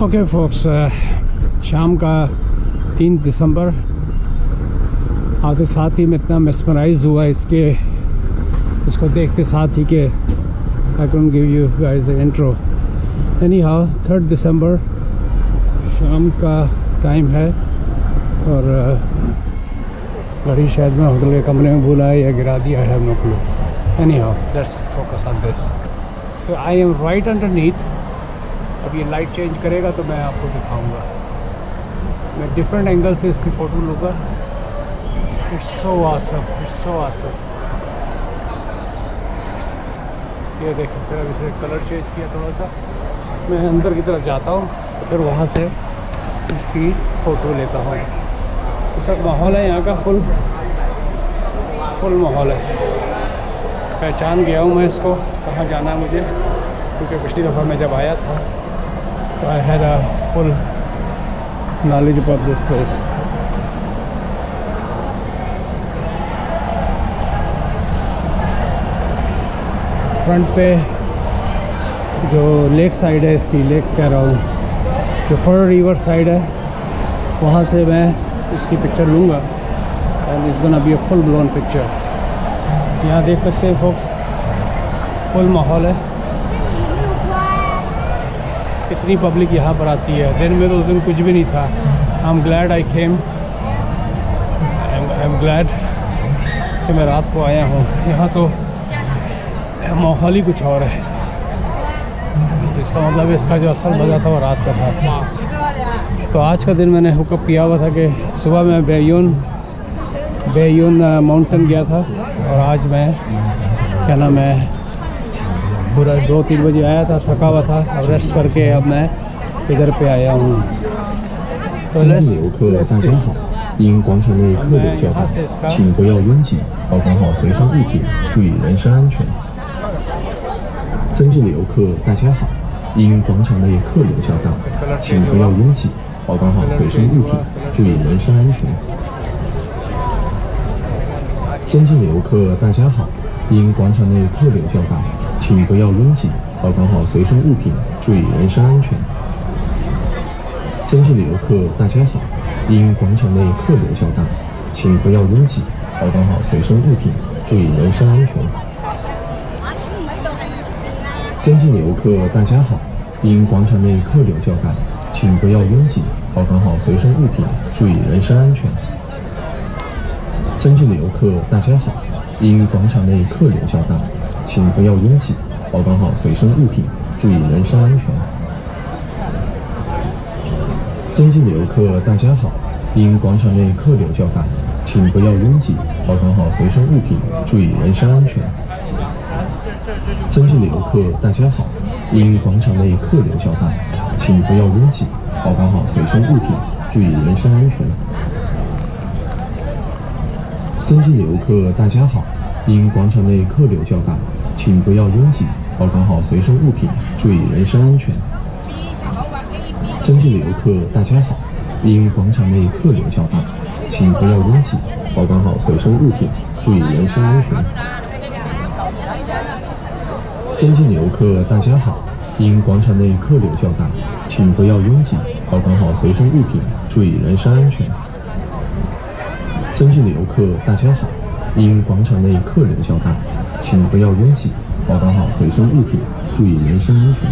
Okay focus, शाम का 3 दिसंबर आते साथ ही मैं इतना मेस्मराइज हुआ इसको देखते साथ ही कि I can give you guys the intro. Any how 3 दिसंबर शाम का टाइम है और गाड़ी शायद मैं होटल के कमरे में भूला है या गिरा दिया है, no clue. Anyhow let's focus on this. तो आई एम राइट अंडरनीथ। अब ये लाइट चेंज करेगा तो मैं आपको दिखाऊंगा। मैं डिफरेंट एंगल से इसकी फ़ोटो लूँगा। It's so awesome, it's so awesome. ये देखो, फिर अभी से कलर चेंज किया थोड़ा सा। मैं अंदर की तरफ जाता हूँ फिर वहाँ से इसकी फ़ोटो लेता हूँ। इस वक्त माहौल है यहाँ का फुल माहौल है। पहचान गया हूँ मैं इसको, कहाँ जाना है मुझे, क्योंकि पिछली दफ़ा मैं जब आया था तो I had a full knowledge about this place. Front पे जो लेक साइड है, इसकी लेक्स कह रहा हूँ, जो पर्ल रिवर साइड है, वहाँ से मैं इसकी पिक्चर लूँगा and it's gonna be a full blown picture. यहाँ देख सकते हैं फोक्स, फुल माहौल है। इतनी पब्लिक यहाँ पर आती है। दिन में तो उस दिन कुछ भी नहीं था। I am glad I came, I am glad कि मैं रात को आया हूँ। यहाँ तो माहौल ही कुछ और है। इसका मतलब इसका जो असल मज़ा था वो रात का था। तो आज का दिन मैंने हुकअप किया हुआ था कि सुबह मैं बेयून माउंटेन गया था और आज मैं क्या नाम है पूरा 2-3 बजे आया था, थका हुआ था। अब रेस्ट करके अब मैं इधर पे आया हूँ। तो因广场内客流较大，请不要拥挤，保管好随身物品，注意人身安全。增进的游客大家好，因广场内客流较大，请不要拥挤，保管好随身物品，注意人身安全。增进的游客大家好，因广场内客流较大，请不要拥挤，保管好随身物品，注意人身安全。增进的游客大家好，因广场内客流较大，请不要拥挤，保管好随身物品，注意人身安全。增进的游客大家好，因广场内客流较大，请不要拥挤，保管好随身物品，注意人身安全。增进的游客大家好，因广场内客流较大，请不要拥挤，保管好随身物品，注意人身安全。增进的游客大家好，因广场内客流较大，请不要拥挤，保管好随身物品，注意人身安全。增进的游客大家好，因广场内客流较大，请不要拥挤，保管好随身物品，注意人身安全。增进的游客大家好，因广场内客流较大，请不要拥挤，保管好随身物品，注意人身安全。增进的游客大家好，因广场内客流较大，请不要拥挤，保管好随身物品，注意人身安全。尊敬的游客，大家好！因广场内客流较大，请不要拥挤，保管好随身物品，注意人身安全。尊敬的游客，大家好！因广场内客流较大，请不要拥挤，保管好随身物品，注意人身安全。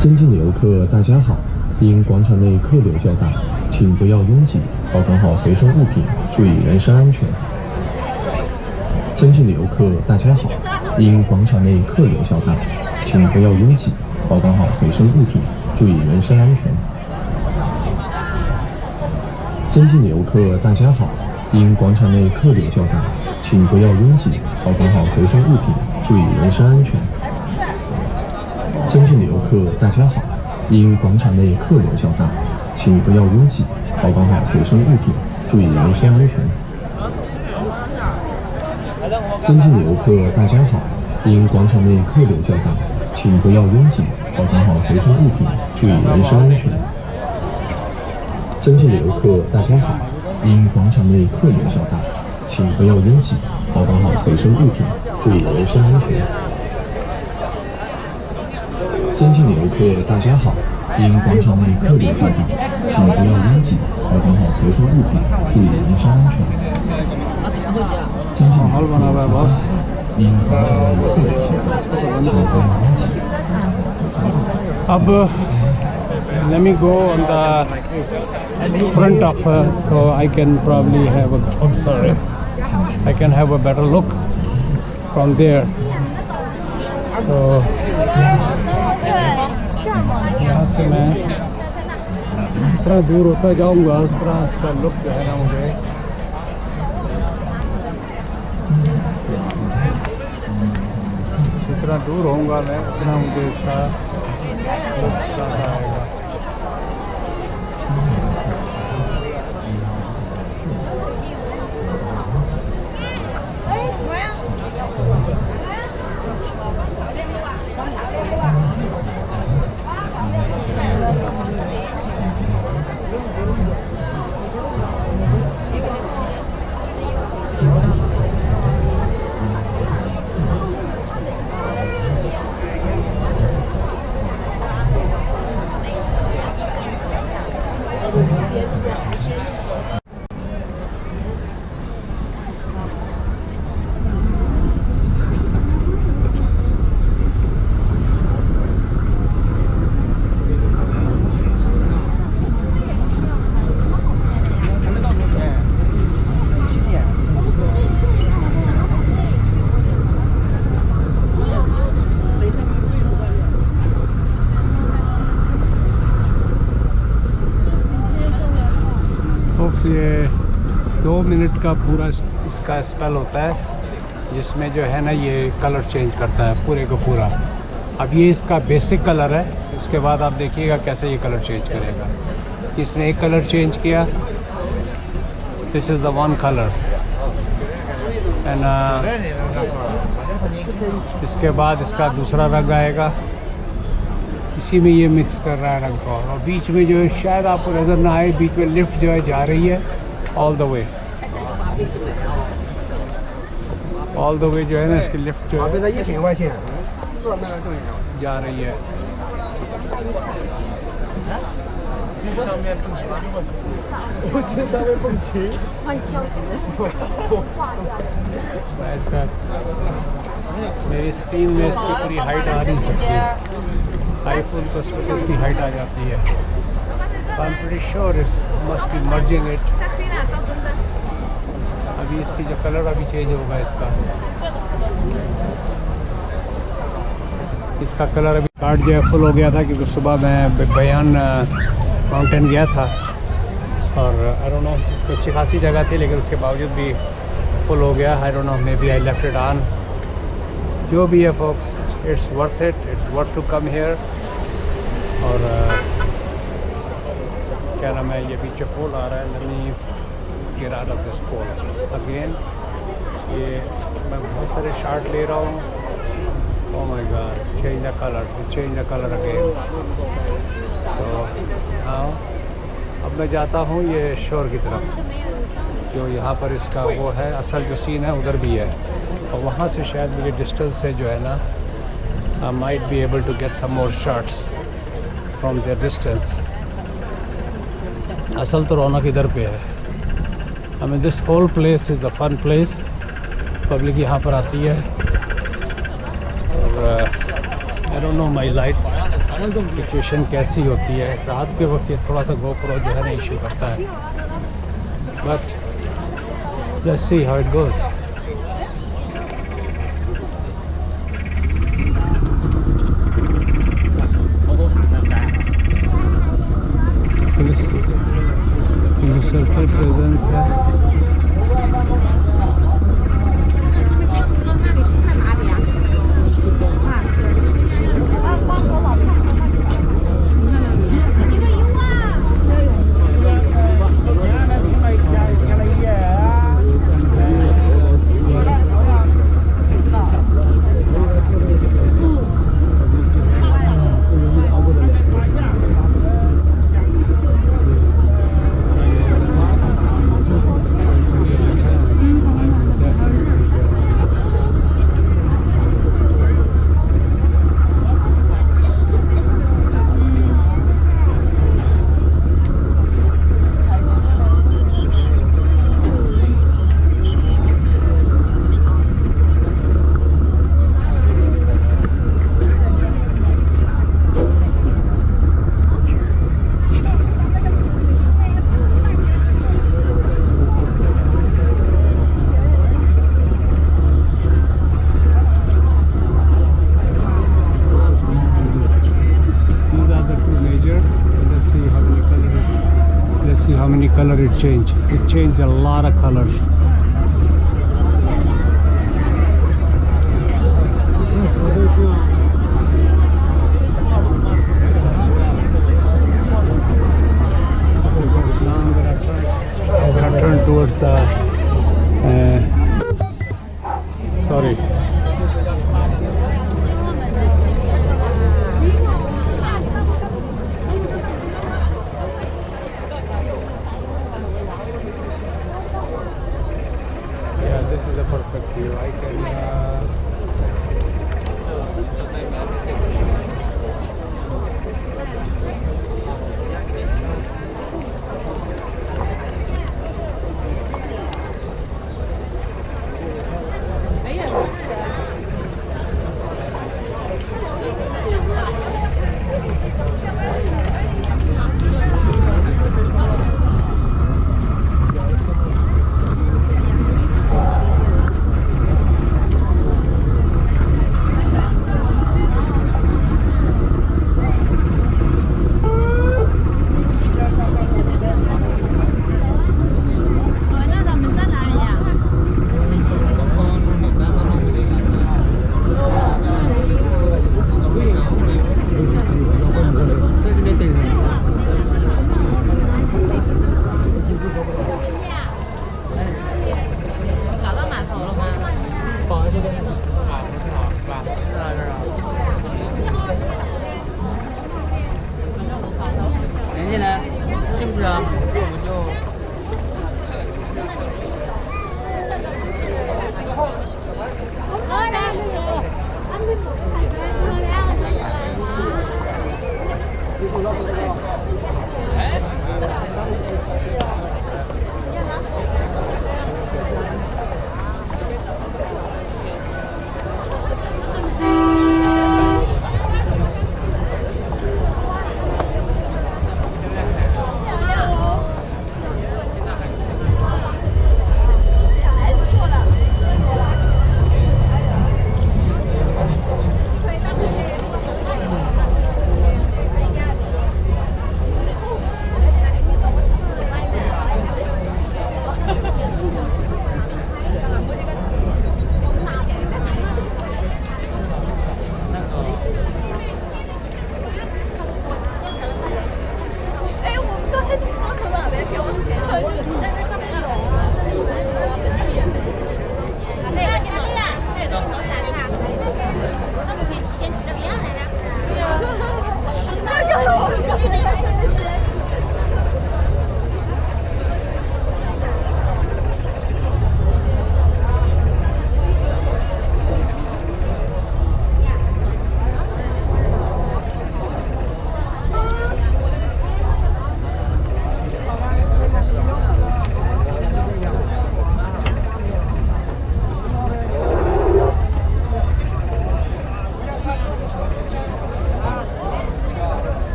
尊敬的游客，大家好！因广场内客流较大，请不要拥挤，保管好随身物品，注意人身安全。尊敬的游客，大家好！因广场内客流较大，请不要拥挤，保管好随身物品，注意人身安全。尊敬的游客，大家好！因广场内客流较大，请不要拥挤，保管好随身物品，注意人身安全。尊敬的游客，大家好！因广场内客流较大，请不要拥挤，保管好随身物品，注意人身安全。尊敬的游客，大家好！因广场内客流较大，请不要拥挤，保管好随身物品，注意人身安全。尊敬的游客，大家好！因广场内客流较大，请不要拥挤，保管好随身物品，注意人身安全。尊敬的游客，大家好！因广场内客流较大，请不要拥挤，保管好随身物品，注意人身安全。尊敬的游客，大家好！因广场内客流较大，请不要拥挤。अब let me go on the front of so I can probably have I can have a better look from there. So यहाँ से मैं जितना दूर होता जाऊँगा उस तरह इसका लुक जो है ना मुझे जितना दूर होऊंगा मैं उतना मुझे इसका लुक ज़्यादा आएगा। ये 2 मिनट का पूरा इसका स्पेल होता है जिसमें जो है ना ये कलर चेंज करता है पूरे का पूरा। अब ये इसका बेसिक कलर है, इसके बाद आप देखिएगा कैसे ये कलर चेंज करेगा। इसने एक कलर चेंज किया, this is the one colour and इसके बाद इसका दूसरा रंग आएगा, इसी में ये मिक्स कर रहा है रंग को। और बीच में जो है शायद आपको नज़र ना आए, बीच में लिफ्ट जो है जा रही है ऑल द वे जो है ना इसकी लिफ्ट जो है जा रही है। मैं इसका मेरी स्क्रीन में इसकी पूरी हाइट आ नहीं सकती, आईफोन को इसकी हाइट आ जाती है। I'm pretty sure it must be merging it। अभी इसकी जो कलर अभी चेंज होगा इसका कलर अभी कार्ड जो है फुल हो गया था क्योंकि सुबह मैं बयान माउंटेन गया था और आई डोंट नो अच्छी खासी जगह थी लेकिन उसके बावजूद भी फुल हो गया। I don't know maybe I left it on. जो भी है folks, it's worth it, it's worth to come here. और क्या नाम है, ये पीछे पोल आ रहा है, let me get out of this pole again. ये मैं बहुत सारे शॉट ले रहा हूँ। Oh my god, change the colour again. तो नाउ अब मैं जाता हूँ ये शोर की तरफ, जो यहाँ पर इसका वो है असल जो सीन है उधर भी है, और वहाँ से शायद मुझे डिस्टेंस से जो है ना I might be able to get some more shots from there distance. असल तो रौनक इधर पे है। I mean this whole place is a fun place, public यहाँ पर आती है। और I don't know my lights situation कैसी होती है रात के वक्त, ये थोड़ा सा गोप्रो जो है ना इशू करता है, but let's see how it goes. Selfie presence है। how many color it changed a lot of colors. I'm gonna turn towards the sorry. This is a perfect view. I can